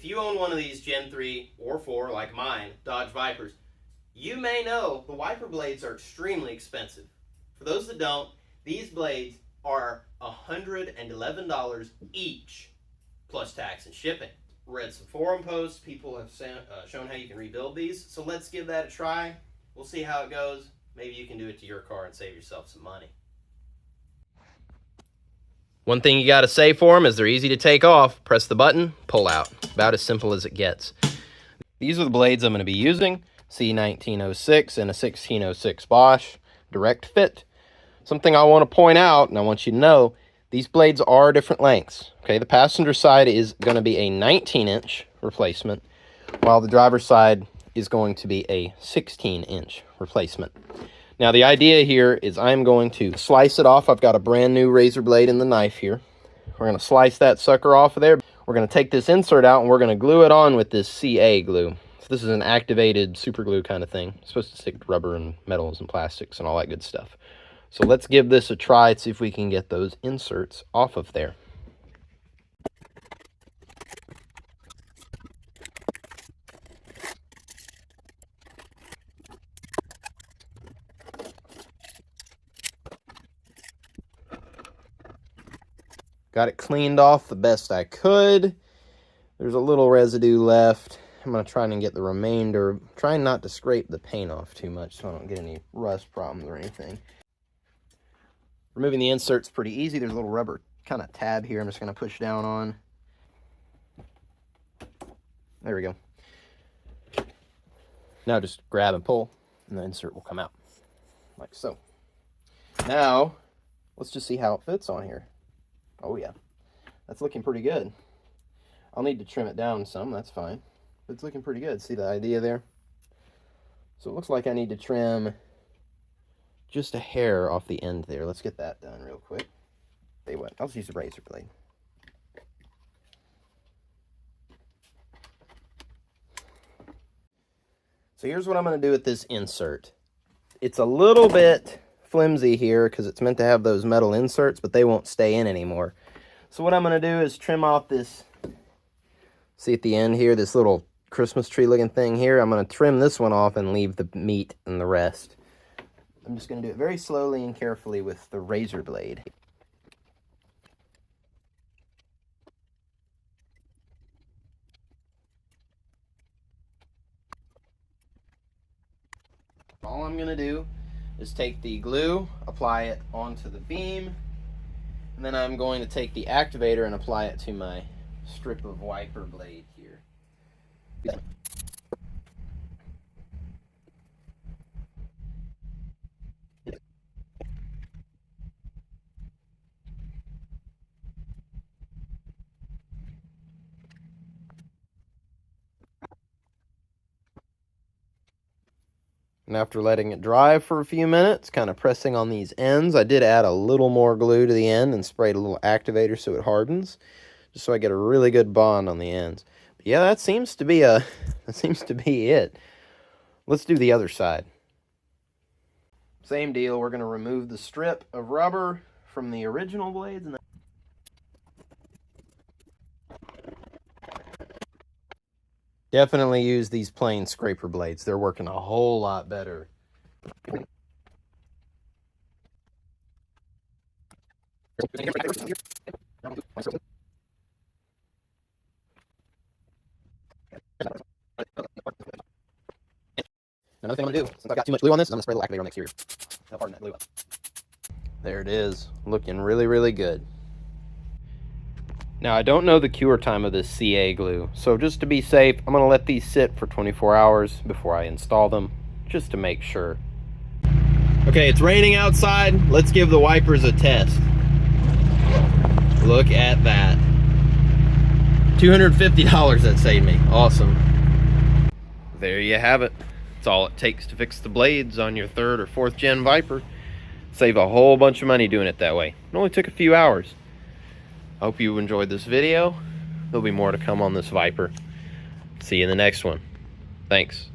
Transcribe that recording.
if you own one of these Gen 3 or 4 like mine, Dodge Vipers, you may know the wiper blades are extremely expensive. For those that don't, these blades are $111 each, plus tax and shipping. Read some forum posts. People have shown how you can rebuild these. So let's give that a try. We'll see how it goes. Maybe you can do it to your car and save yourself some money. One thing you got to say for them is they're easy to take off. Press the button, pull out. About as simple as it gets. These are the blades I'm going to be using. C1906 and a 1606 Bosch. Direct fit. Something I want to point out, and I want you to know, these blades are different lengths. Okay, the passenger side is going to be a 19-inch replacement, while the driver's side is going to be a 16-inch replacement. Now, the idea here is I'm going to slice it off. I've got a brand new razor blade in the knife here. We're going to slice that sucker off of there. We're going to take this insert out, and we're going to glue it on with this CA glue. So this is an activated super glue kind of thing. It's supposed to stick to rubber and metals and plastics and all that good stuff. So let's give this a try and see if we can get those inserts off of there. Got it cleaned off the best I could. There's a little residue left. I'm going to try and get the remainder. Trying not to scrape the paint off too much so I don't get any rust problems or anything. Removing the insert's pretty easy. There's a little rubber kind of tab here I'm just going to push down on. There we go. Now just grab and pull, and the insert will come out, like so. Now, let's just see how it fits on here. Oh yeah, that's looking pretty good. I'll need to trim it down some, that's fine. But it's looking pretty good. See the idea there? So it looks like I need to trim just a hair off the end there. Let's get that done real quick. Tell you what, I'll just use a razor blade. So here's what I'm going to do with this insert. It's a little bit flimsy here because it's meant to have those metal inserts, but they won't stay in anymore. So what I'm going to do is trim off this, see at the end here, this little Christmas tree looking thing here. I'm going to trim this one off and leave the meat and the rest. I'm just going to do it very slowly and carefully with the razor blade. All I'm going to do is take the glue, apply it onto the beam, and then I'm going to take the activator and apply it to my strip of wiper blade here. And after letting it dry for a few minutes, kind of pressing on these ends, I did add a little more glue to the end and sprayed a little activator so it hardens, just so I get a really good bond on the ends. But yeah, that seems to be it. Let's do the other side. Same deal. We're going to remove the strip of rubber from the original blades and then definitely use these plain scraper blades. They're working a whole lot better. Another thing I'm going to do, since I've got too much glue on this, is I'm going to spray a little activator on the exterior. That'll harden that glue up. There it is. Looking really, really good. Now, I don't know the cure time of this CA glue, so just to be safe, I'm going to let these sit for 24 hours before I install them, just to make sure. Okay, it's raining outside. Let's give the wipers a test. Look at that. $250 that saved me. Awesome. There you have it. That's all it takes to fix the blades on your 3rd or 4th gen Viper. Save a whole bunch of money doing it that way. It only took a few hours. I hope you enjoyed this video. There'll be more to come on this Viper. See you in the next one. Thanks.